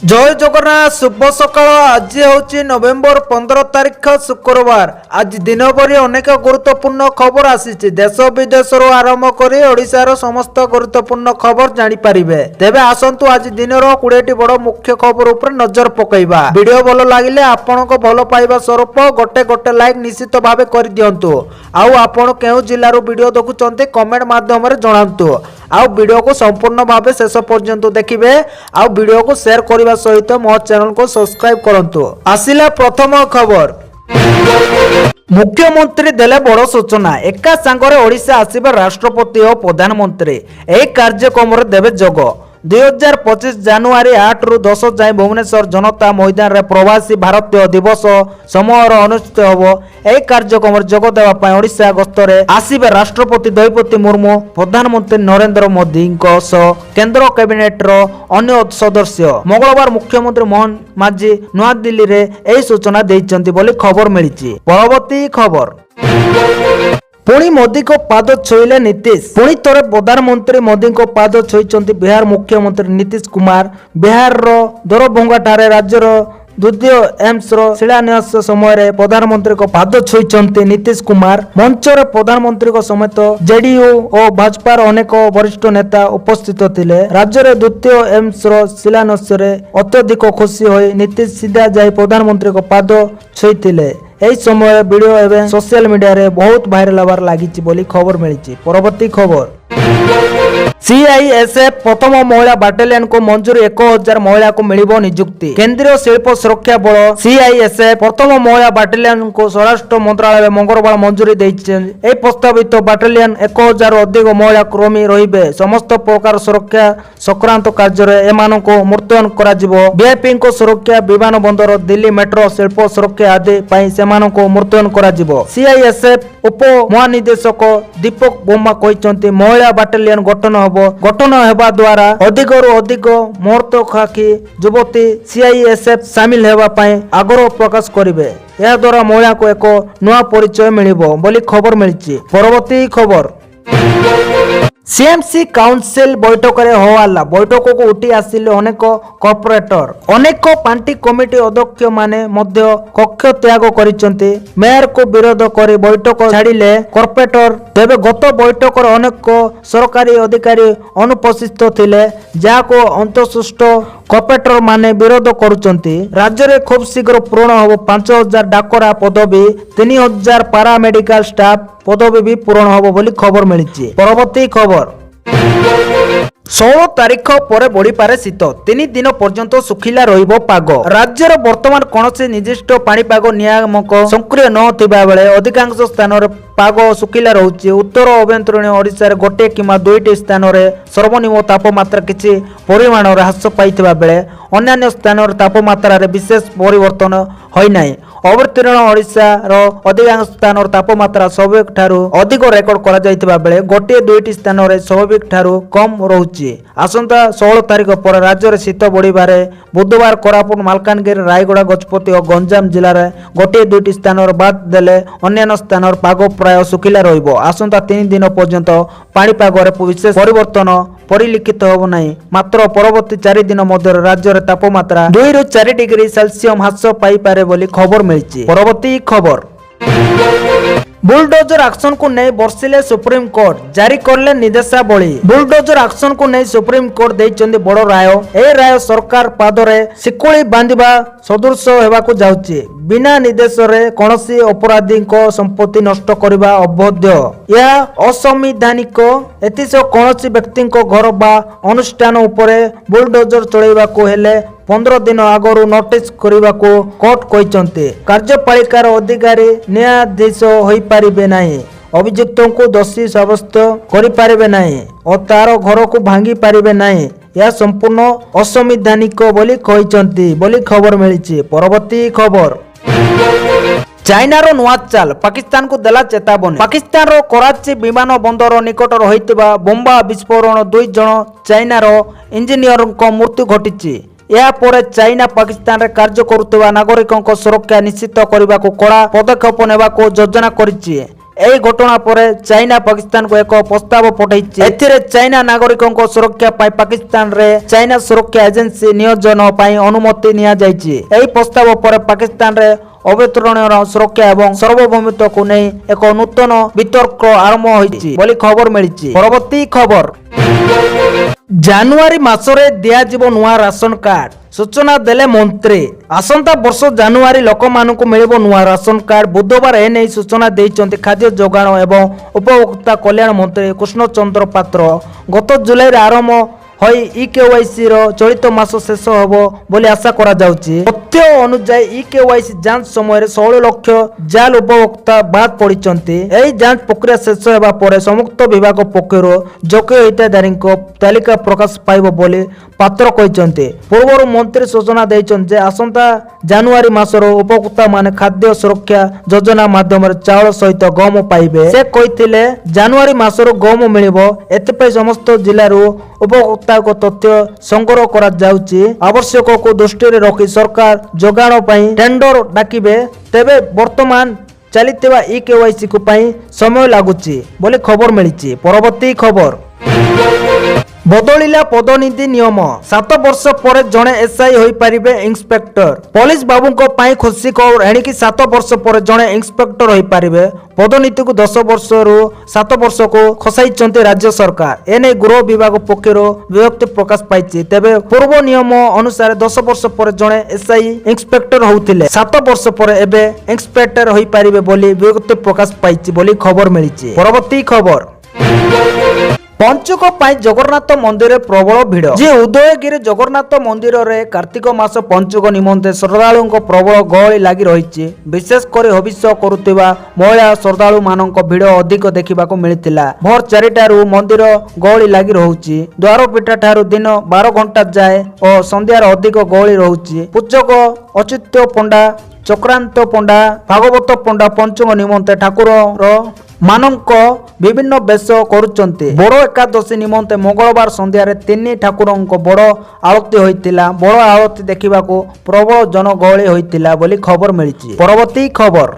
जय जगन्नाथ शुभ सकाळ। आज हूँ नवेम्बर 15 तारीख शुक्रवार। आज दिन भर अनेक गुरुत्वपूर्ण खबर आसी देश विदेश आरंभ कर ओडिशार समस्त गुरुत्वपूर्ण खबर जानीपर। तेबे आसतु आज दिन 20टी बड़ मुख्य खबर उपर नजर पकईबा। वीडियो भल लगे आपण भल पाइबा स्वरूप गोटे गोटे लाइक निश्चित भाव कर दिंतु। आपण केउ जिल्लार वीडियो देखुंत कमेंट माध्यम जनातु। वीडियो को संपूर्ण भाव शेष पर्यंत देखिए। वीडियो को शेयर करने सहित मो चैनल को सब्सक्राइब करंतु। आसिला प्रथम खबर। मुख्यमंत्री देले बड़ सूचना। एका सांगरे ओडिशा आसिबे राष्ट्रपति और प्रधानमंत्री। एही कार्यक्रम देवे जोग। 2025 जानुआरी 8 रु 10 जाए भुवनेश्वर जनता मैदान रे प्रवासी भारतीय दिवस समारोह अनुष्ठित होबो। एही कार्यक्रम जोग देवा ओडिशा गस्तरे आसिबे राष्ट्रपति द्रौपदी मुर्मू, प्रधानमंत्री नरेंद्र मोदी केंद्र कैबिनेट रो अन्य सदस्य। मंगलवार मुख्यमंत्री मोहन माझी नुआ दिल्ली रे एही सूचना दैछन्ती बोली खबर मिलिछि। परवर्ती खबर। पुणी मोदी को पाद छुईले नीतीश। पुणी थोड़े प्रधानमंत्री मोदी को पाद छुईचंती बिहार मुख्यमंत्री नीतीश कुमार। बिहार रो दरभंगा ठारे राज्यर द्वितीय एम्स रो शिलान्यास समय प्रधानमंत्री को पाद छुईचंती नीतीश कुमार। मंच रे प्रधानमंत्री को समेत जेडीयू और भाजपा अनेक वरिष्ठ नेता उपस्थित थिले। राज्य रे द्वितीय एम्स रो शिलान्यास रे अत्यधिक खुशी होई नीतीश सीधा जाई प्रधानमंत्री को पाद छुईथिले। एही समय वीडियो एवं सोशल मीडिया रे बहुत वायरल होबार लागिछि बोली खबर मिलिछि। परवर्ती खबर। सीआईएसएफ प्रथम महिला बाटालियन को मंजूरी। 1000 महिला को मिलिबो नियुक्ति। केंद्रीय शिल्प सुरक्षा बल सीआईएसएफ प्रथम महिला बाटालियन को स्वराष्ट्र मंत्रालय मंगलवार मंजूरी देइछि। एही प्रस्तावित बाटालियन 1000 अधिक महिला कर्मी रहिबे। समस्त प्रकार सुरक्षा संक्रांत कार्य रे एमान को मुतयन करा जिवो। वीआईपी को सुरक्षा विमान बंदर दिल्ली मेट्रो शिल्प सुरक्षा आदि पई सेमान को मुतयन करा जिवो। सीआईएसएफ उप महानिदेशक दीपक बोम्मा कहिसंती महिला बाटालियन गठन हेबा द्वारा अधिकरू अधिक महत्वाकांक्षी युवती सीआईएसएफ सामिल हेबा पई आग्रह प्रकाश करिवे। या द्वारा महिला को एक नया परिचय मिलिबो बोली खबर मिलिछि। परवर्ती खबर। सीएमसी काउंसिल बैठक रे हल्ला। बैठक को उठी आसिले अनेक कॉर्पोरेटर। अनेक पार्टी कमिटी अध्यक्ष माने मध्य कक्ष त्याग करिसंती। मेयर को विरोध करी बैठक छाड़िले कॉर्पोरेटर। तेबे गत बैठक रे अनेक सरकारी अधिकारी अनुपस्थित थिले, जाको अंतसुष्ट कॉर्पोरेटर माने विरोध करुचंती। राज्य रे खूब शीघ्र पूर्ण हो 5000 डाकरा पदवी, 3000 पारामेडिकल स्टाफ पदवी भी पूर्ण होबो बोली खबर मिलिछि। परवर्ती खबर। 16 तारीख पर बढ़ी पारे शीत। 3 दिन पर्यंत सुखिला रहिबो पाग। राज्यर वर्तमान कौनसी निर्दिष्ट पाणीपाग नियामक सक्रिय नथिबा बेले अधिकांश स्थान रे पाग सुखिला रहुछि। उत्तर अभ्यंतरीण ओडिशा रे गोटे किमा 2टी स्थान रे सर्वनिम्न तापमात्रा किछि परिमाण रे ह्रास पाइथिबा बेले अन्य स्थान रे तापमात्रा रे विशेष परिवर्तन होई नाही। अभ्यंतरीण ओडिशा रो अधिकांश स्थान रे तापमात्रा स्वाभाविक ठारू अधिक रेकर्ड करा जायतिबा बेले गोटे 2टी स्थान रे स्वाभाविक ठारू कम रहुछि। आसंता 16 तारीख पर राज्य रे शीत बढ़िबारे बुधवार कोरापुट, मालकानगिरी, रायगड़ा, गजपति और गंजाम जिल्ला रे गोटे 2टी स्थान रे बाद देले अन्य स्थान रे पाग प्राय सुखिला रहिबो। आसंता 3 दिन पर्यंत पाणीपाग रे विशेष परिवर्तन परिलिखित होब नाही। मात्र परवर्ती 4 दिन मध्य राज्य रे तापमात्रा 2 रु 4 डिग्री सेल्सियस ह्रास पाई पारे बोली खबर मिलिछि। परवर्ती खबर। बुलडोजर एक्शन को नहीं बर्षिले सुप्रीम कोर्ट। जारी करले निर्देशावली। बुलडोजर एक्शन को नहीं सुप्रीम कोर्ट देइचंदी बड़ राय। ए राय सरकार पादरे सिकुली बांधिबा सदृश हेबाकू जाउछि। बिना निर्देश रे कोनोसी अपराधी को संपत्ति नष्ट करबा अवैध, या असंवैधानिक। एतिस कोनोसी व्यक्ति को घर बा अनुष्ठान उपरे बुलडोजर चलैबा को हेले 15 दिन आगरू नोटिस करबा को कोर्ट कहिसंती। कार्यपालिकार अधिकारी न्यायाधीश होई पारिबे नाही। अभियुक्त को दोषी साब्यस्त करि पारिबे नाही और तार घर को भांगी पारिबे नाही। यह संपूर्ण असंवैधानिक बोली कहिसंती बोली खबर मिलिछि। परवर्ती खबर। चाइनार नुआ चाल। पाकिस्तान को देला चेतावनी। पाकिस्तान रो कराची विमान बंदर निकट होइतिबा बोम्बा विस्फोरण 2 जन चाइनार इंजीनियर को मृत्यु घटिछि। या पर चाइना पाकिस्तान रे कार्य करुवा नागरिकों सुरक्षा निश्चित करने को कड़ा पदक्षेप नेबा को योजना करिछि। ଏହି ଘଟଣା ପରେ ଚାଇନା ପାକିସ୍ତାନକୁ ଏକ ପ୍ରସ୍ତାବ ପଠାଇଛି। ଏଥିରେ ଚାଇନା ନାଗରିକଙ୍କ ସୁରକ୍ଷା ପାଇଁ ପାକିସ୍ତାନରେ ଚାଇନା ସୁରକ୍ଷା ଏଜେନ୍ସି ନିୟୋଜନ ପାଇଁ ଅନୁମତି ନିଆଯାଇଛି। ଏହି ପ୍ରସ୍ତାବ ପରେ ପାକିସ୍ତାନରେ ଅଭ୍ୟନ୍ତରୀଣ ସୁରକ୍ଷା ଏବଂ ସାର୍ବଭୌମତ୍ୱକୁ ନେଇ ଏକ ନୂତନ ବିତର୍କ ଆରମ୍ଭ ହୋଇଛି ବୋଲି ଖବର ମିଳିଛି। ପରବର୍ତ୍ତୀ ଖବର, ଜାନୁଆରୀ ମାସରେ ଦିଆଯିବ ନୂଆ ରାସନ କାର୍ଡ, ସୂଚନା ଦେଲେ ମନ୍ତ୍ରୀ। ଆସନ୍ତା ବର୍ଷ ଜାନୁଆରୀ ଲୋକମାନଙ୍କୁ ମିଳିବ ନୂଆ ରାସନ କାର୍ଡ। ବୁଧବାର ଏନେଇ ସୂଚନା ଦେଇଛନ୍ତି ଖାଦ୍ୟ ଯୋଗାଣ ଏବଂ ଉପଭୋକ୍ତା କଲ୍ୟାଣ ମନ୍ତ୍ରୀ କୃଷ୍ଣଚନ୍ଦ୍ର ପାତ୍ର। ଗତ ଜୁଲାଇରେ ଆରମ୍ଭ ହୋଇ ଇକେୱାଇସି ର ଚଳିତ ମାସ ଶେଷ ହେବ ବୋଲି ଆଶା କରାଯାଉଛି। ତଥ୍ୟ ଅନୁଯାୟୀ ଇକେୱାଇସି ଯାଞ୍ଚ ସମୟରେ 16 ଲକ୍ଷ ଜାଲ ଉପଭୋକ୍ତା ବାଦ ପଡ଼ିଛନ୍ତି। ଏହି ଯାଞ୍ଚ ପ୍ରକ୍ରିୟା ଶେଷ ହେବା ପରେ ସଂଯୁକ୍ତ ବିଭାଗ ପକ୍ଷରୁ ଯୋଗ୍ୟ ହିତାଧିକାରୀଙ୍କ ତାଲିକା ପ୍ରକାଶ ପାଇବ ବୋଲି ପାତ୍ର କହିଛନ୍ତି। ପୂର୍ବରୁ ମନ୍ତ୍ରୀ ସୂଚନା ଦେଇଛନ୍ତି ଯେ ଆସନ୍ତା ଜାନୁଆରୀ ମାସରୁ ଉପଭୋକ୍ତାମାନେ ଖାଦ୍ୟ ସୁରକ୍ଷା ଯୋଜନା ମାଧ୍ୟମରେ ଚାଉଳ ସହିତ ଗହମ ପାଇବେ। ସେ କହିଥିଲେ ଜାନୁଆରୀ ମାସରୁ ଗହମ ମିଳିବ। ଏଥିପାଇଁ ସମସ୍ତ ଜିଲ୍ଲାରୁ ଉପଭୋକ୍ତାଙ୍କ ତଥ୍ୟ ସଂଗ୍ରହ କରାଯାଉଛି। ଆବଶ୍ୟକକୁ ଦୃଷ୍ଟିରେ ରଖି ସରକାର ଯୋଗାଣ ପାଇଁ ଟେଣ୍ଡର ଡାକିବେ। ତେବେ ବର୍ତ୍ତମାନ ଚାଲିଥିବା ଇକେୱାଇସି ପାଇଁ ସମୟ ଲାଗୁଛି ବୋଲି ଖବର ମିଳିଛି। ପରବର୍ତ୍ତୀ ଖବର, ବଦଳିଲା ପଦୋନ୍ନତି ନିୟମ, 7 ବର୍ଷ ପରେ ଜଣେ ଏସ୍ଆଇ ହୋଇପାରିବେ ଇନ୍ସପେକ୍ଟର। ପୋଲିସ ବାବୁଙ୍କ ପାଇଁ ଖୁସି ଖବର, ଏଣିକି 7 ବର୍ଷ ପରେ ଜଣେ ଇନ୍ସପେକ୍ଟର ହୋଇପାରିବେ। ପଦୋନ୍ନତିକୁ 10 ବର୍ଷରୁ 7 ବର୍ଷକୁ ଖସାଇଛନ୍ତି ରାଜ୍ୟ ସରକାର। ଏନେଇ ଗୃହ ବିଭାଗ ପକ୍ଷରୁ ବିଜ୍ଞପ୍ତି ପ୍ରକାଶ ପାଇଛି। ତେବେ ପୂର୍ବ ନିୟମ ଅନୁସାରେ 10 ବର୍ଷ ପରେ ଜଣେ ଏସ୍ଆଇ ଇନ୍ସପେକ୍ଟର ହେଉଥିଲେ। 7 ବର୍ଷ ପରେ ଏବେ ଇନ୍ସପେକ୍ଟର ହୋଇପାରିବେ ବୋଲି ବିଜ୍ଞପ୍ତି ପ୍ରକାଶ ପାଇଛି ବୋଲି ଖବର ମିଳିଛି। ପରବର୍ତ୍ତୀ ଖବର, ପଞ୍ଚୁକ ପାଇଁ ଜଗନ୍ନାଥ ମନ୍ଦିରରେ ପ୍ରବଳ ଭିଡ଼। ଯେ ଉଦୟଗିରି ଜଗନ୍ନାଥ ମନ୍ଦିରରେ କାର୍ତ୍ତିକ ମାସ ପଞ୍ଚୁକ ନିମନ୍ତେ ଶ୍ରଦ୍ଧାଳୁଙ୍କ ପ୍ରବଳ ଗହଳି ଲାଗି ରହିଛି। ବିଶେଷ କରି ହବିଷ କରୁଥିବା ମହିଳା ଶ୍ରଦ୍ଧାଳୁ ମାନଙ୍କ ଭିଡ଼ ଅଧିକ ଦେଖିବାକୁ ମିଳିଥିଲା। ଭୋର 4ଟାରୁ ମନ୍ଦିର ଗହଳି ଲାଗି ରହୁଛି। ଦ୍ୱାର ପିଠା ଠାରୁ ଦିନ 12 ଘଣ୍ଟା ଯାଏ ଓ ସନ୍ଧ୍ୟାରେ ଅଧିକ ଗହଳି ରହୁଛି। ପୂଜକ ଅଚ୍ୟୁତ ପଣ୍ଡା, ଚକ୍ରାନ୍ତ ପଣ୍ଡା, ଭାଗବତ ପଣ୍ଡା ପଞ୍ଚୁକ ନିମନ୍ତେ ଠାକୁରର ମାନଙ୍କ ବିଭିନ୍ନ ବେଶ କରୁଛନ୍ତି। ବଡ଼ ଏକାଦଶୀ ନିମନ୍ତେ ମଙ୍ଗଳବାର ସନ୍ଧ୍ୟାରେ 3 ଠାକୁରଙ୍କ ବଡ଼ ଆଳତି ହୋଇଥିଲା। ବଡ଼ ଆଳତି ଦେଖିବାକୁ ପ୍ରବଳ ଜନଗହଳି ହୋଇଥିଲା ବୋଲି ଖବର ମିଳିଛି। ପରବର୍ତ୍ତୀ ଖବର,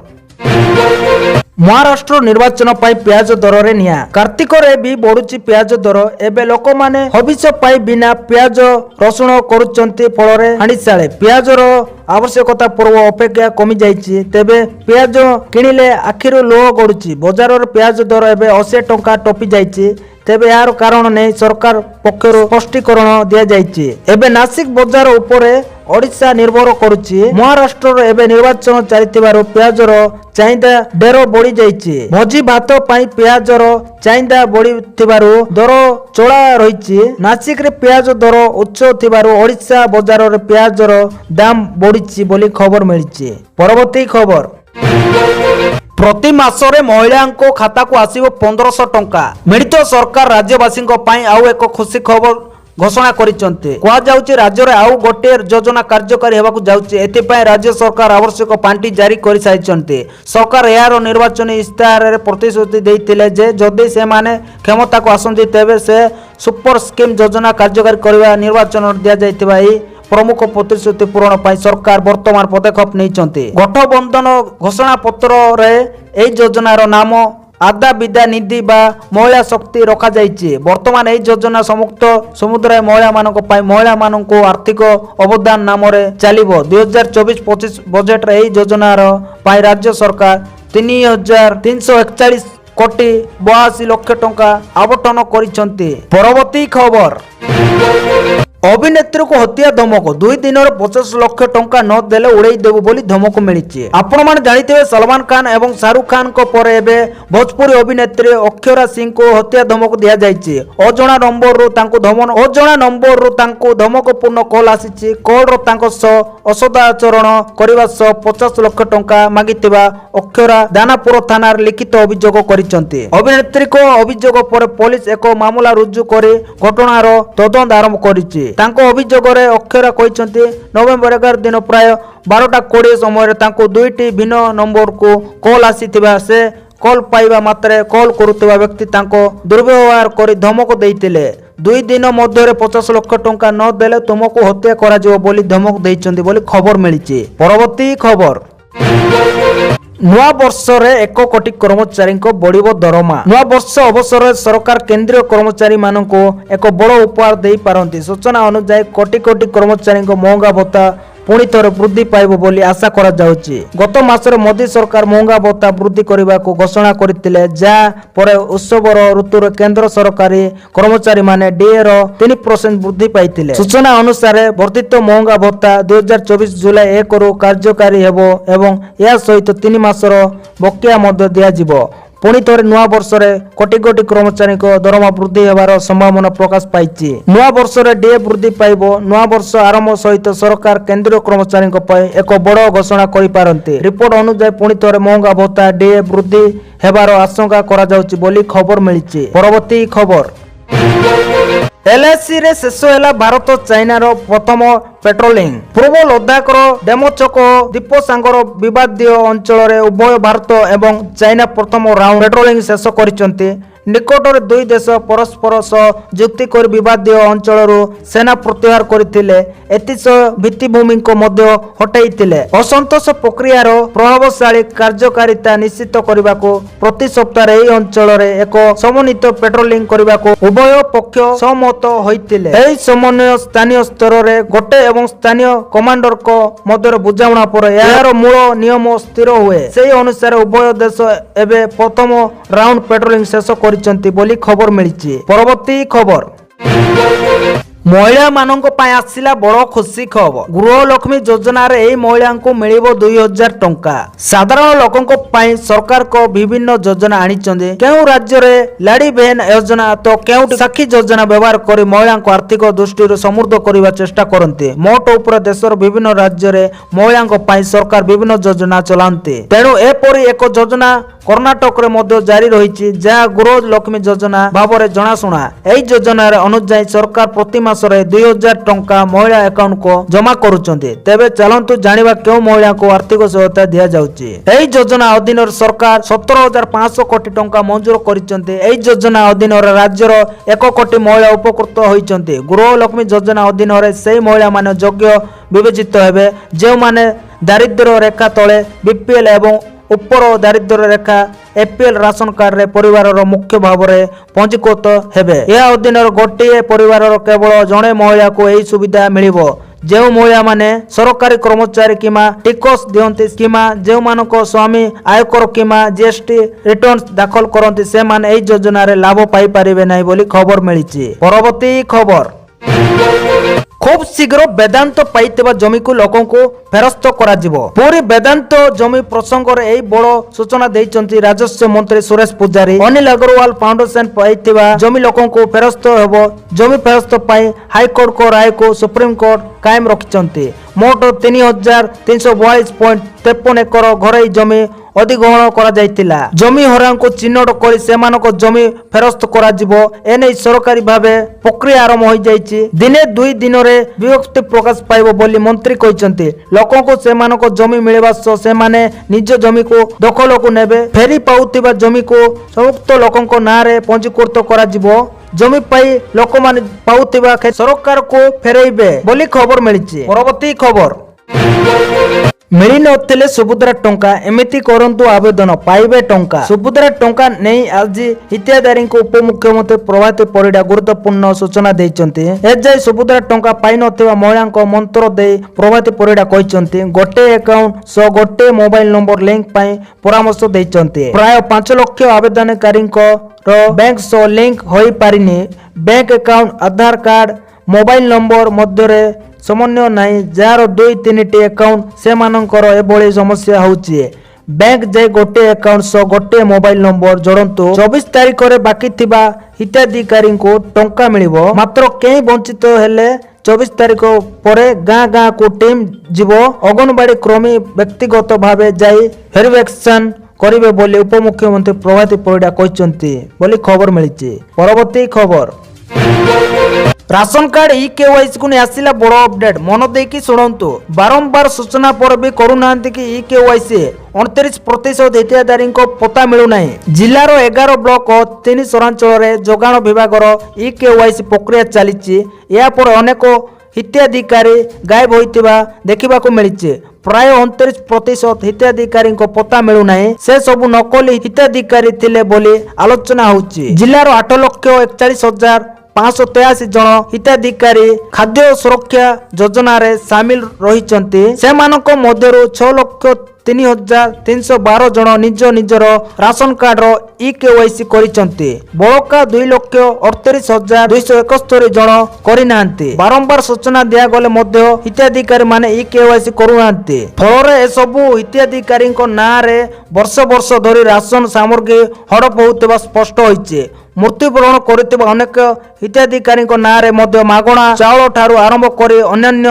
ମହାରାଷ୍ଟ୍ର ନିର୍ବାଚନ ପାଇଁ ପିଆଜ ଦରରେ ନିଆଁ। କାର୍ତ୍ତିକରେ ବି ବଢୁଛି ପିଆଜ ଦର। ଏବେ ଲୋକମାନେ ହବିଷ ପାଇଁ ବିନା ପିଆଜ ରସୁଣ କରୁଛନ୍ତି। ଫଳରେ ହାଣ୍ଡିଶାଳେ ପିଆଜର ଆବଶ୍ୟକତା ପୂର୍ବ ଅପେକ୍ଷା କମି ଯାଇଛି। ତେବେ ପିଆଜ କିଣିଲେ ଆଖିରୁ ଲୁହ ଗଡୁଛି। ବଜାରର ପିଆଜ ଦର ଏବେ 80 ଟଙ୍କା ଟପି ଯାଇଛି। ତେବେ ଏହାର କାରଣ ନେଇ ସରକାର ପକ୍ଷରୁ ସ୍ପଷ୍ଟୀକରଣ ଦିଆଯାଇଛି। ଏବେ ନାସିକ ବଜାର ଉପରେ ଓଡ଼ିଶା ନିର୍ଭର କରୁଛି। ମହାରାଷ୍ଟ୍ରରେ ଏବେ ନିର୍ବାଚନ ଚାଲିଥିବାରୁ ପିଆଜର ଚାହିଦା ଢେର ବଢି ଯାଇଛି। ଭୋଜି ଭାତ ପାଇଁ ପିଆଜର ଚାହିଦା ବଢିଥିବାରୁ ଦର ଚଳା ରହିଛି। ନାସିକରେ ପିଆଜ ଦର ଉଚ୍ଚ ଥିବାରୁ ଓଡ଼ିଶା ବଜାରରେ ପିଆଜର ଦାମ ବଢିଛି ବୋଲି ଖବର ମିଳିଛି। ପରବର୍ତ୍ତୀ ଖବର, ପ୍ରତି ମାସରେ ମହିଳାଙ୍କ ଖାତାକୁ ଆସିବ 1500 ଟଙ୍କା। ମିଳିତ ସରକାର ରାଜ୍ୟବାସୀଙ୍କ ପାଇଁ ଆଉ ଏକ ଖୁସି ଖବର ଘୋଷଣା କରିଛନ୍ତି। କୁହାଯାଉଛି ରାଜ୍ୟରେ ଆଉ ଗୋଟିଏ ଯୋଜନା କାର୍ଯ୍ୟକାରୀ ହେବାକୁ ଯାଉଛି। ଏଥିପାଇଁ ରାଜ୍ୟ ସରକାର ଆବଶ୍ୟକ ପାଣ୍ଠି ଜାରି କରିସାରିଛନ୍ତି। ସରକାର ଏହାର ନିର୍ବାଚନୀ ଇସ୍ତାହାରରେ ପ୍ରତିଶ୍ରୁତି ଦେଇଥିଲେ ଯେ ଯଦି ସେମାନେ କ୍ଷମତାକୁ ଆସନ୍ତି ତେବେ ସେ ସୁପର ସ୍କିମ୍ ଯୋଜନା କାର୍ଯ୍ୟକାରୀ କରିବା। ନିର୍ବାଚନରେ ଦିଆଯାଇଥିବା ଏହି ପ୍ରମୁଖ ପ୍ରତିଶ୍ରୁତି ପୂରଣ ପାଇଁ ସରକାର ବର୍ତ୍ତମାନ ପଦକ୍ଷେପ ନେଇଛନ୍ତି। ଗଠବନ୍ଧନ ଘୋଷଣା ପତ୍ରରେ ଏହି ଯୋଜନାର ନାମ ଆଦା ବିଦ୍ୟା ନିଧି ବା ମହିଳା ଶକ୍ତି ରଖାଯାଇଛି। ବର୍ତ୍ତମାନ ଏହି ଯୋଜନା ସମ୍ମୁକ୍ତ ସମୁଦାୟ ମହିଳାମାନଙ୍କ ପାଇଁ ମହିଳାମାନଙ୍କୁ ଆର୍ଥିକ ଅବଦାନ ନାମରେ ଚାଲିବ। 2024-25 ବଜେଟରେ ଏହି ଯୋଜନାର ପାଇଁ ରାଜ୍ୟ ସରକାର 3,341 କୋଟି 82 ଲକ୍ଷ ଟଙ୍କା ଆବଣ୍ଟନ କରିଛନ୍ତି। ପରବର୍ତ୍ତୀ ଖବର, ଅଭିନେତ୍ରୀକୁ ହତ୍ୟା ଧମକ। 2 ଦିନରେ 50 ଲକ୍ଷ ଟଙ୍କା ନ ଦେଲେ ଉଡେଇ ଦେବୁ ବୋଲି ଧମକ ମିଳିଛି। ଆପଣମାନେ ଜାଣିଥିବେ ସଲମାନ ଖାନ ଏବଂ ଶାହରୁଖ ଖାନଙ୍କ ପରେ ଏବେ ଭୋଜପୁରୀ ଅଭିନେତ୍ରୀ ଅକ୍ଷରା ସିଂଙ୍କୁ ହତ୍ୟା ଧମକ ଦିଆଯାଇଛି। ଅଜଣା ନମ୍ବରରୁ ତାଙ୍କୁ ଧମକପୂର୍ଣ୍ଣ କଲ୍ ଆସିଛି। କଲ୍ର ତାଙ୍କ ସହ ଅସଦାଚରଣ କରିବା ସହ 50 ଲକ୍ଷ ଟଙ୍କା ମାଗିଥିବା ଅକ୍ଷରା ଦାନାପୁର ଥାନାରେ ଲିଖିତ ଅଭିଯୋଗ କରିଛନ୍ତି। ଅଭିନେତ୍ରୀଙ୍କ ଅଭିଯୋଗ ପରେ ପୋଲିସ ଏକ ମାମଲା ରୁଜୁ କରି ଘଟଣାର ତଦନ୍ତ ଆରମ୍ଭ କରିଛି। ତାଙ୍କ ଅଭିଯୋଗରେ ଅକ୍ଷରା କହିଛନ୍ତି ନଭେମ୍ବର 11 ଦିନ ପ୍ରାୟ 12:20 ସମୟରେ ତାଙ୍କୁ 2ଟି ଭିନ୍ନ ନମ୍ବରକୁ କଲ୍ ଆସିଥିବା, ସେ କଲ୍ ପାଇବା ମାତ୍ରେ କଲ୍ କରୁଥିବା ବ୍ୟକ୍ତି ତାଙ୍କୁ ଦୁର୍ବ୍ୟବହାର କରି ଧମକ ଦେଇଥିଲେ। 2 ଦିନ ମଧ୍ୟରେ 50 ଲକ୍ଷ ଟଙ୍କା ନ ଦେଲେ ତୁମକୁ ହତ୍ୟା କରାଯିବ ବୋଲି ଧମକ ଦେଇଛନ୍ତି ବୋଲି ଖବର ମିଳିଛି। ପରବର୍ତ୍ତୀ ଖବର, ନୂଆ ବର୍ଷରେ 1 କୋଟି କର୍ମଚାରୀଙ୍କ ବଢ଼ିବ ଦରମା। ନୂଆ ବର୍ଷ ଅବସରରେ ସରକାର କେନ୍ଦ୍ରୀୟ କର୍ମଚାରୀମାନଙ୍କୁ ଏକ ବଡ଼ ଉପହାର ଦେଇପାରନ୍ତି। ସୂଚନା ଅନୁଯାୟୀ କୋଟି କୋଟି କର୍ମଚାରୀଙ୍କ ମହଙ୍ଗା ଭତ୍ତା ପୁଣି ଥରେ ବୃଦ୍ଧି ପାଇବ ବୋଲି ଆଶା କରାଯାଉଛି। ଗତ ମାସରେ ମୋଦି ସରକାର ମହଙ୍ଗା ଭତ୍ତା ବୃଦ୍ଧି କରିବାକୁ ଘୋଷଣା କରିଥିଲେ, ଯାହା ପରେ ଉତ୍ସବର ଋତୁରେ କେନ୍ଦ୍ର ସରକାରୀ କର୍ମଚାରୀମାନେ ଡିଏର 3% ବୃଦ୍ଧି ପାଇଥିଲେ। ସୂଚନା ଅନୁସାରେ ବର୍ଦ୍ଧିତ ମହଙ୍ଗା ଭତ୍ତା 2024 ଜୁଲାଇ 1ରୁ କାର୍ଯ୍ୟକାରୀ ହେବ ଏବଂ ଏହା ସହିତ 3 ମାସର ବକେୟା ମଧ୍ୟ ଦିଆଯିବ। ପୁଣି ଥରେ ନୂଆ ବର୍ଷରେ କୋଟି କୋଟି କର୍ମଚାରୀଙ୍କ ଦରମା ବୃଦ୍ଧି ହେବାର ସମ୍ଭାବନା ପ୍ରକାଶ ପାଇଛି। ନୂଆ ବର୍ଷରେ ଡିଏ ବୃଦ୍ଧି ପାଇବ। ନୂଆ ବର୍ଷ ଆରମ୍ଭ ସହିତ ସରକାର କେନ୍ଦ୍ରୀୟ କର୍ମଚାରୀଙ୍କ ପାଇଁ ଏକ ବଡ଼ ଘୋଷଣା କରିପାରନ୍ତି। ରିପୋର୍ଟ ଅନୁଯାୟୀ ପୁଣି ଥରେ ମହଙ୍ଗା ଭତ୍ତା ଡିଏ ବୃଦ୍ଧି ହେବାର ଆଶଙ୍କା କରାଯାଉଛି ବୋଲି ଖବର ମିଳିଛି। ପରବର୍ତ୍ତୀ ଖବର, LAC ରେ ଶେଷ ହେଲା ଭାରତ ଚାଇନାର ପ୍ରଥମ ପେଟ୍ରୋଲିଂ। ପୂର୍ବ ଲଦାଖର ଡେମୋଚକ ଦ୍ୱୀପ ସାଙ୍ଗର ବିବାଦୀୟ ଅଞ୍ଚଳରେ ଉଭୟ ଭାରତ ଏବଂ ଚାଇନା ପ୍ରଥମ ରାଉଣ୍ଡ ପେଟ୍ରୋଲିଂ ଶେଷ କରିଛନ୍ତି। ନିକଟରେ ଦୁଇ ଦେଶ ପରସ୍ପର ସହ ଯୁକ୍ତି କରି ବିବାଦୀୟ ଅଞ୍ଚଳରୁ ସେନା ପ୍ରତ୍ୟାହାର କରିଥିଲେ। ଏଥିସହ ଭିତ୍ତିଭୂମିକୁ ମଧ୍ୟ ହଟାଇଥିଲେ। ଅସନ୍ତୋଷ ପ୍ରକ୍ରିୟାର ପ୍ରଭାବଶାଳୀ କାର୍ଯ୍ୟକାରିତା ନିଶ୍ଚିତ କରିବାକୁ ପ୍ରତି ସପ୍ତାହରେ ଏହି ଅଞ୍ଚଳରେ ଏକ ସମନ୍ୱିତ ପେଟ୍ରୋଲିଂ କରିବାକୁ ଉଭୟ ପକ୍ଷ ସହମତ ହୋଇଥିଲେ। ଏହି ସମନ୍ୱୟ ସ୍ଥାନୀୟ ସ୍ତରରେ ଗୋଟେ ଏବଂ ସ୍ଥାନୀୟ କମାଣ୍ଡରଙ୍କ ମଧ୍ୟରେ ବୁଝାମଣା ପରେ ଏହାର ମୂଳ ନିୟମ ସ୍ଥିର ହୁଏ। ସେହି ଅନୁସାରେ ଉଭୟ ଦେଶ ଏବେ ପ୍ରଥମ ରାଉଣ୍ଡ ପେଟ୍ରୋଲିଂ ଶେଷ କରିଛନ୍ତି ବୋଲି ଖବର ମିଳିଛି। ପରବର୍ତ୍ତୀ ଖବର, ମହିଳାମାନଙ୍କ ପାଇଁ ଆସିଲା ବଡ଼ ଖୁସି ଖବର। ଗୃହଲକ୍ଷ୍ମୀ ଯୋଜନାରେ ଏହି ମହିଳାଙ୍କୁ ମିଳିବ 2000 ଟଙ୍କା। ସାଧାରଣ ଲୋକଙ୍କ ପାଇଁ ସରକାରଙ୍କ ବିଭିନ୍ନ ଯୋଜନା ଆଣିଛନ୍ତି। କେଉଁ ରାଜ୍ୟରେ ଲାଡି ବେହେନ ଯୋଜନା ତ କେଉଁଠି ସାକ୍ଷୀ ଯୋଜନା ବ୍ୟବହାର କରି ମହିଳାଙ୍କୁ ଆର୍ଥିକ ଦୃଷ୍ଟିରୁ ସମୃଦ୍ଧ କରିବା ଚେଷ୍ଟା କରନ୍ତି। ମୋଟ ଉପରେ ଦେଶର ବିଭିନ୍ନ ରାଜ୍ୟରେ ମହିଳାଙ୍କ ପାଇଁ ସରକାର ବିଭିନ୍ନ ଯୋଜନା ଚଲାନ୍ତି। ତେଣୁ ଏପରି ଏକ ଯୋଜନା କର୍ଣ୍ଣାଟକରେ ମଧ୍ୟ ଜାରି ରହିଛି, ଯାହା ଗୃହଲକ୍ଷ୍ମୀ ଯୋଜନା ଭାବରେ ଜଣାଶୁଣା। ଏହି ଯୋଜନାର ଅନୁଯାୟୀ ସରକାର ପ୍ରତି ମାସରେ 2000 ଟଙ୍କା ମହିଳା ଆକାଉଣ୍ଟକୁ ଜମା କରୁଛନ୍ତି। ତେବେ ଚାଲନ୍ତୁ ଜାଣିବା କେଉଁ ମହିଳାଙ୍କୁ ଆର୍ଥିକ ସହାୟତା ଦିଆଯାଉଛି। ଏହି ଯୋଜନା ଅଧୀନରେ ସରକାର 17,500 କୋଟି ଟଙ୍କା ମଞ୍ଜୁର କରିଛନ୍ତି। ଏହି ଯୋଜନା ଅଧୀନରେ ରାଜ୍ୟର 1 କୋଟି ମହିଳା ଉପକୃତ ହୋଇଛନ୍ତି। ଗୃହଲକ୍ଷ୍ମୀ ଯୋଜନା ଅଧୀନରେ ସେହି ମହିଳାମାନେ ଯୋଗ୍ୟ ବିବେଚିତ ହେବେ ଯେଉଁମାନେ ଦାରିଦ୍ର୍ୟ ରେଖା ତଳେ BPL ଏବଂ ଉପର ଦାରିଦ୍ର୍ୟ ରେଖା APL ରାସନ କାର୍ଡରେ ପରିବାରର ମୁଖ୍ୟ ଭାବରେ ପଞ୍ଜୀକୃତ ହେବେ। ଏହା ଅଧୀନରେ ଗୋଟିଏ ପରିବାରର କେବଳ ଜଣେ ମହିଳାକୁ ଏହି ସୁବିଧା ମିଳିବ। ଯେଉଁ ମହିଳାମାନେ ସରକାରୀ କର୍ମଚାରୀ କିମ୍ବା ଟିକସ ଦିଅନ୍ତି କିମ୍ବା ଯେଉଁମାନଙ୍କ ସ୍ୱାମୀ ଆୟକର କିମ୍ବା GST ରିଟର୍ଣ୍ଣ ଦାଖଲ କରନ୍ତି, ସେମାନେ ଏହି ଯୋଜନାରେ ଲାଭ ପାଇପାରିବେ ନାହିଁ ବୋଲି ଖବର ମିଳିଛି। ପରବର୍ତ୍ତୀ ଖବର, খুব শীঘ্র বেদান্ত পাইଥିବା জমিକୁ ଲୋକଙ୍କୁ ଫେରସ୍ତ କରାଯିବ। ପୁରୀ ବେଦାନ୍ତ ଜମି ପ୍ରସଙ୍ଗରେ ଏହି ବଡ଼ ସୂଚନା ଦେଇଛନ୍ତି ରାଜସ୍ୱ ମନ୍ତ୍ରୀ ସୁରେଶ ପୂଜାରୀ। ଅନିଲ ଅଗ୍ରୱାଲ ଫାଉଣ୍ଡେସନ ପାଇଥିବା ଜମି ଲୋକଙ୍କୁ ଫେରସ୍ତ ହେବ। ଜମି ଫେରସ୍ତ ପାଇଁ ହାଇକୋର୍ଟଙ୍କ ରାୟକୁ ସୁପ୍ରିମକୋର୍ଟ କାଏମ ରଖିଛନ୍ତି। ମୋଟ 3342.53 ଏକର ଘରୋଇ ଜମି ଅଧିଗ୍ରହଣ କରାଯାଇଥିଲା। ଜମି ହରାଙ୍କୁ ଚିହ୍ନଟ କରି ସେମାନଙ୍କ ଜମି ଫେରସ୍ତ କରାଯିବ। ଏନେଇ ସରକାରୀ ଭାବେ ପ୍ରକ୍ରିୟା ଆରମ୍ଭ ହୋଇଯାଇଛି। ଦିନେ 2 ଦିନରେ ବିଭକ୍ତି ପ୍ରକାଶ ପାଇବ ବୋଲି ମନ୍ତ୍ରୀ କହିଛନ୍ତି। ଲୋକଙ୍କୁ ସେମାନଙ୍କ ଜମି ମିଳିବା ସହ ସେମାନେ ନିଜ ଜମିକୁ ଦଖଲକୁ ନେବେ। ଫେରି ପାଉଥିବା ଜମିକୁ ସମ୍ପୃକ୍ତ ଲୋକଙ୍କ ନାଁରେ ପଞ୍ଜୀକୃତ କରାଯିବ। ଜମି ପାଇ ଲୋକମାନେ ପାଉଥିବା ସରକାରକୁ ଫେରାଇବେ ବୋଲି ଖବର ମିଳିଛି। ପରବର୍ତ୍ତୀ ଖବର, ମିଳିନଥିଲେ ସୁଭଦ୍ରା ଟଙ୍କା, ଏମିତି କରନ୍ତୁ ଆବେଦନ ପାଇବେ ଟଙ୍କା। ସୁଭଦ୍ରା ଟଙ୍କା ନେଇ ଆଜି ହିତାଧିକାରୀଙ୍କୁ ଉପମୁଖ୍ୟମନ୍ତ୍ରୀ ପ୍ରଭାତୀ ପରିଡ଼ା ଗୁରୁତ୍ୱପୂର୍ଣ୍ଣ ସୂଚନା ଦେଇଛନ୍ତି। ଏଯାଏଁ ସୁଭଦ୍ରା ଟଙ୍କା ପାଇନଥିବା ମହିଳାଙ୍କ ମନ୍ତ୍ର ଦେଇ ପ୍ରଭାତୀ ପରିଡ଼ା କହିଛନ୍ତି, ଗୋଟିଏ ଆକାଉଣ୍ଟ ସହ ଗୋଟିଏ ମୋବାଇଲ ନମ୍ବର ଲିଙ୍କ ପାଇଁ ପରାମର୍ଶ ଦେଇଛନ୍ତି। ପ୍ରାୟ 5 ଲକ୍ଷ ଆବେଦନକାରୀଙ୍କର ବ୍ୟାଙ୍କ ସହ ଲିଙ୍କ ହୋଇପାରିନି। ବ୍ୟାଙ୍କ ଆକାଉଣ୍ଟ, ଆଧାର କାର୍ଡ, ମୋବାଇଲ ନମ୍ବର ମଧ୍ୟରେ ସମନ୍ୱୟ ନାହିଁ, ଯାହାର 2-3ଟି ଆକାଉଣ୍ଟ ସେମାନଙ୍କର ଏଭଳି ସମସ୍ୟା ହେଉଛି। ବ୍ୟାଙ୍କ ଯାଇ ଗୋଟିଏ ଆକାଉଣ୍ଟ ସହ ଗୋଟିଏ ମୋବାଇଲ ନମ୍ବର ଯୋଡ଼ନ୍ତୁ। 24 ତାରିଖରେ ବାକି ଥିବା ହିତାଧିକାରୀଙ୍କୁ ଟଙ୍କା ମିଳିବ। ମାତ୍ର କେହି ବଞ୍ଚିତ ହେଲେ 24 ତାରିଖ ପରେ ଗାଁ ଗାଁକୁ ଟିମ୍ ଯିବ। ଅଙ୍ଗନବାଡି କର୍ମୀ ବ୍ୟକ୍ତିଗତ ଭାବେ ଯାଇ ଭେରିଫିକେସନ କରିବେ ବୋଲି ଉପମୁଖ୍ୟମନ୍ତ୍ରୀ ପ୍ରଭାତୀ ପରିଡ଼ା କହିଛନ୍ତି ବୋଲି ଖବର ମିଳିଛି। ପରବର୍ତ୍ତୀ ଖବର, ରାସନ କାର୍ଡ EKYC କୁ ନେଇ ଆସିଲା ବଡ଼ ଅପଡେଟ୍। ମନ ଦେଇକି ଶୁଣନ୍ତୁ। ବାରମ୍ବାର ସୂଚନା ପରେ ବି କରୁନାହାନ୍ତି କି EKYC। 29% ହିତାଧିକାରୀଙ୍କ ପତା ମିଳୁନାହିଁ। ଜିଲ୍ଲାର 11 ବ୍ଲକ ଓ 3 ସହରାଞ୍ଚଳରେ ଯୋଗାଣ ବିଭାଗର EKYC ପ୍ରକ୍ରିୟା ଚାଲିଛି। ଏହାପରେ ଅନେକ ହିତାଧିକାରୀ ଗାୟବ ହୋଇଥିବା ଦେଖିବାକୁ ମିଳିଛି। ପ୍ରାୟ 29% ହିତାଧିକାରୀ ପତ୍ତା ମିଳୁନାହିଁ। ସେ ସବୁ ନକଲି ହିତାଧିକାରୀ ଥିଲେ ବୋଲି ଆଲୋଚନା ହେଉଛି। ଜିଲ୍ଲାର 8,41,583 ଜଣ ହିତାଧିକାରୀ ଖାଦ୍ୟ ସୁରକ୍ଷା ଯୋଜନାରେ ସାମିଲ ରହିଛନ୍ତି। ସେମାନଙ୍କ ମଧ୍ୟରୁ 6,03,312 ଜଣ ନିଜ ନିଜର ରାସନ କାର୍ଡର ଇକେୱାଇସି କରିଛନ୍ତି। ବଳକା 2,38,271 ଜଣ କରିନାହାନ୍ତି। ବାରମ୍ବାର ସୂଚନା ଦିଆଗଲେ ମଧ୍ୟ ହିତାଧିକାରୀ ମାନେ ଇକେୱାଇସି କରୁନାହାନ୍ତି। ଫଳରେ ଏସବୁ ହିତାଧିକାରୀଙ୍କ ନାଁରେ ବର୍ଷ ବର୍ଷ ଧରି ରାସନ ସାମଗ୍ରୀ ହଡପ ହେଉଥିବା ସ୍ପଷ୍ଟ ହୋଇଛି। ମୃତ୍ୟୁବରଣ କରିଥିବା ଅନେକ ହିତାଧିକାରୀଙ୍କ ନାଁରେ ମଧ୍ୟ ମାଗଣା ଚାଉଳ ଠାରୁ ଆରମ୍ଭ କରି ଅନ୍ୟାନ୍ୟ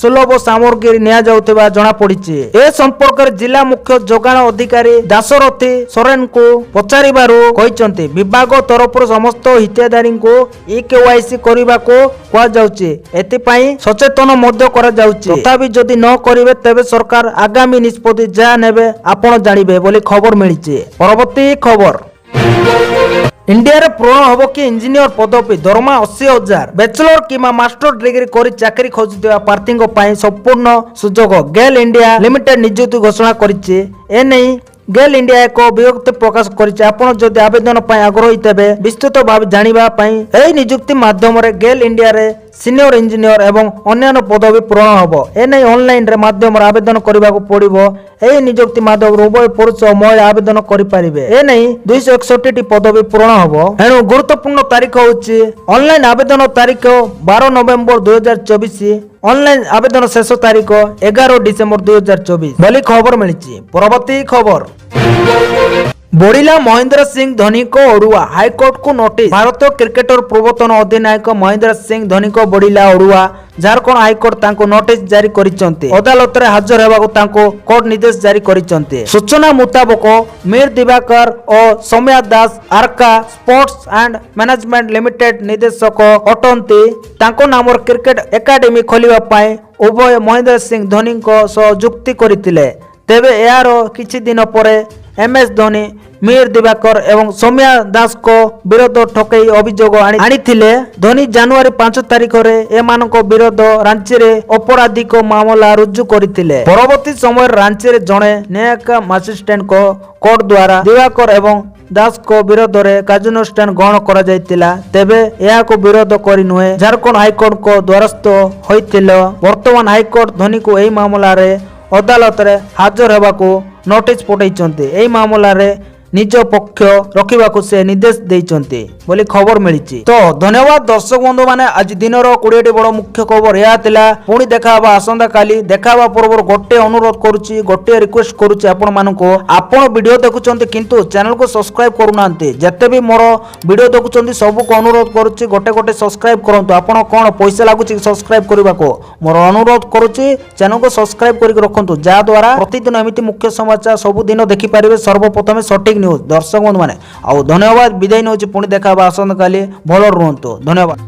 ସୁଲଭ ସାମଗ୍ରୀ ନିଆଯାଉଥିବା ଜଣାପଡ଼ିଛି। ଏ ସମ୍ପର୍କରେ ଜିଲ୍ଲା ମୁଖ୍ୟ ଯୋଗାଣ ଅଧିକାରୀ ଦାଶରଥୀ ସୋରେନଙ୍କୁ ପଚାରିବାରୁ କହିଛନ୍ତି, ବିଭାଗ ତରଫରୁ ସମସ୍ତ ହିତାଧିକାରୀଙ୍କୁ ଇକେୱାଇସି କରିବାକୁ କୁହାଯାଉଛି। ଏଥିପାଇଁ ସଚେତନ ମଧ୍ୟ କରାଯାଉଛି। ତଥାପି ଯଦି ନ କରିବେ ତେବେ ସରକାର ଆଗାମୀ ନିଷ୍ପତ୍ତି ଯାହା ନେବେ ଆପଣ ଜାଣିବେ ବୋଲି ଖବର ମିଳିଛି। ପରବର୍ତ୍ତୀ ଖବର, ଇଣ୍ଡିଆରେ ପୂରଣ ହେବ କି ଇଞ୍ଜିନିୟର ପଦବୀ, ଦରମା 80,000। ବ୍ୟାଚଲର କିମ୍ବା ମାଷ୍ଟର ଡିଗ୍ରୀ କରି ଚାକିରି ଖୋଜୁଥିବା ପ୍ରାର୍ଥୀଙ୍କ ପାଇଁ ସମ୍ପୂର୍ଣ୍ଣ ସୁଯୋଗ। ଗେଲ୍ ଇଣ୍ଡିଆ ଲିମିଟେଡ ନିଯୁକ୍ତି ଘୋଷଣା କରିଛି। ଏନେଇ ଗେଲ୍ ଇଣ୍ଡିଆ ଏକ ବିଜ୍ଞପ୍ତି ପ୍ରକାଶ କରିଛି। ଆପଣ ଯଦି ଆବେଦନ ପାଇଁ ଆଗ୍ରହୀ ତେବେ ବିସ୍ତୃତ ଭାବେ ଜାଣିବା ପାଇଁ ଏହି ନିଯୁକ୍ତି ମାଧ୍ୟମରେ ଗେଲ୍ ଇଣ୍ଡିଆରେ ସିନିୟର ଇଞ୍ଜିନିୟର ଏବଂ ଅନ୍ୟାନ୍ୟ ପଦବୀ ପୂରଣ ହେବ। ଏନେଇ ଅନଲାଇନରେ ମାଧ୍ୟମରେ ଆବେଦନ କରିବାକୁ ପଡ଼ିବ। ଏହି ନିଯୁକ୍ତି ମାଧ୍ୟମରେ ଉଭୟ ପୁରୁଷ ଓ ମହିଳା ଆବେଦନ କରିପାରିବେ। ଏନେଇ 261ଟି ପଦବୀ ପୂରଣ ହେବ। ଏଣୁ ଗୁରୁତ୍ୱପୂର୍ଣ୍ଣ ତାରିଖ ହେଉଛି ଅନଲାଇନ ଆବେଦନ ତାରିଖ 12 ନଭେମ୍ବର 2024। ଅନଲାଇନ ଆବେଦନ ଶେଷ ତାରିଖ 11 ଡିସେମ୍ବର 2024 ବୋଲି ଖବର ମିଳିଛି। ପରବର୍ତ୍ତୀ ଖବର, ବଢିଲା ମହେନ୍ଦ୍ର ସିଂ ଧୋନିଙ୍କ ଅଡୁଆ, ହାଇକୋର୍ଟକୁ ନୋଟିସ। ଭାରତୀୟ କ୍ରିକେଟର ପୂର୍ବତନ ଅଧିନାୟକ ମହେନ୍ଦ୍ର ସିଂ ଧୋନିଙ୍କ ବଢିଲା ଅଡୁଆ ଝାରଖଣ୍ଡ ହାଇକୋର୍ଟ ତାଙ୍କୁ ନୋଟିସ ଜାରି କରିଛନ୍ତି। ଅଦାଲତରେ ହାଜର ହେବାକୁ ତାଙ୍କୁ କୋର୍ଟ ନିର୍ଦ୍ଦେଶ ଜାରି କରିଛନ୍ତି। ସୂଚନା ମୁତାବକ ମୀର ଦିବାକର ଓ Soumya Das Arka Sports and Management Limited ନିର୍ଦ୍ଦେଶକ ଅଟନ୍ତି। ତାଙ୍କ ନାମରେ କ୍ରିକେଟ ଏକାଡେମୀ ଖୋଲିବା ପାଇଁ ଉଭୟ ମହେନ୍ଦ୍ର ସିଂ ଧୋନିଙ୍କ ସହ ଯୁକ୍ତି କରିଥିଲେ। ତେବେ ଏହାର କିଛି ଦିନ ପରେ MS ଧୋନି ମୀର ଦିବାକର ଏବଂ ସୌମ୍ୟା ଦାସଙ୍କ ବିରୋଧ ଠକେଇ ଅଭିଯୋଗ ଆଣିଥିଲେ। ଧୋନି ଜାନୁଆରୀ 5 ତାରିଖରେ ଏମାନଙ୍କ ବିରୋଧ ରାଞ୍ଚିରେ ଅପରାଧିକ ମାମଲା ରୁଜୁ କରିଥିଲେ। ପରବର୍ତ୍ତୀ ସମୟରେ ରାଞ୍ଚିରେ ଜଣେ ନ୍ୟାୟିକ ମାଜିଷ୍ଟ୍ରେଟଙ୍କ କୋର୍ଟ ଦ୍ୱାରା ଦିବାକର ଏବଂ ଦାସଙ୍କ ବିରୋଧରେ କାର୍ଯ୍ୟାନୁଷ୍ଠାନ ଗ୍ରହଣ କରାଯାଇଥିଲା। ତେବେ ଏହାକୁ ବିରୋଧ କରି ନୁହେଁ ଝାରଖଣ୍ଡ ହାଇକୋର୍ଟଙ୍କ ଦ୍ୱାରସ୍ଥ ହୋଇଥିଲେ। ବର୍ତ୍ତମାନ ହାଇକୋର୍ଟ ଧୋନିଙ୍କୁ ଏହି ମାମଲାରେ ଅଦାଲତରେ ହାଜର ହେବାକୁ ନୋଟିସ ପଠାଇଛନ୍ତି। ଏହି ମାମଲାରେ ନିଜ ପକ୍ଷ ରଖିବାକୁ ସେ ନିର୍ଦ୍ଦେଶ ଦେଇଛନ୍ତି ବୋଲି ଖବର ମିଳିଛି। ତ ଧନ୍ୟବାଦ ଦର୍ଶକ ବନ୍ଧୁ ମାନେ, ଆଜି ଦିନର 20ଟି ବଡ଼ ମୁଖ୍ୟ ଖବର ଏହା ଥିଲା। ପୁଣି ଦେଖା ହେବା ଆସନ୍ତା କାଲି। ଦେଖା ହେବା ପୂର୍ବରୁ ଗୋଟିଏ ଅନୁରୋଧ କରୁଛି, ଗୋଟିଏ ରିକ୍ୱେଷ୍ଟ କରୁଛି ଆପଣମାନଙ୍କୁ। ଆପଣ ଭିଡ଼ିଓ ଦେଖୁଛନ୍ତି କିନ୍ତୁ ଚ୍ୟାନେଲକୁ ସବସ୍କ୍ରାଇବ କରୁନାହାନ୍ତି। ଯେତେ ବି ମୋର ଭିଡ଼ିଓ ଦେଖୁଛନ୍ତି ସବୁକୁ ଅନୁରୋଧ କରୁଛି ଗୋଟେ ଗୋଟେ ସବସ୍କ୍ରାଇବ କରନ୍ତୁ। ଆପଣ କ'ଣ ପଇସା ଲାଗୁଛି ସବସ୍କ୍ରାଇବ କରିବାକୁ? ମୋର ଅନୁରୋଧ କରୁଛି ଚ୍ୟାନେଲକୁ ସବସ୍କ୍ରାଇବ କରିକି ରଖନ୍ତୁ, ଯାହାଦ୍ୱାରା ପ୍ରତିଦିନ ଏମିତି ମୁଖ୍ୟ ସମାଚାର ସବୁଦିନ ଦେଖିପାରିବେ ସର୍ବପ୍ରଥମେ ସଠିକ ନ୍ୟୁଜ। ଦର୍ଶକ ବନ୍ଧୁ ମାନେ ଆଉ ଧନ୍ୟବାଦ, ବିଦାୟ ନେଉଛି। ପୁଣି ଦେଖା ହେବା ଆସନ୍ତା କାଲି। ଭଲ ରୁହନ୍ତୁ, ଧନ୍ୟବାଦ।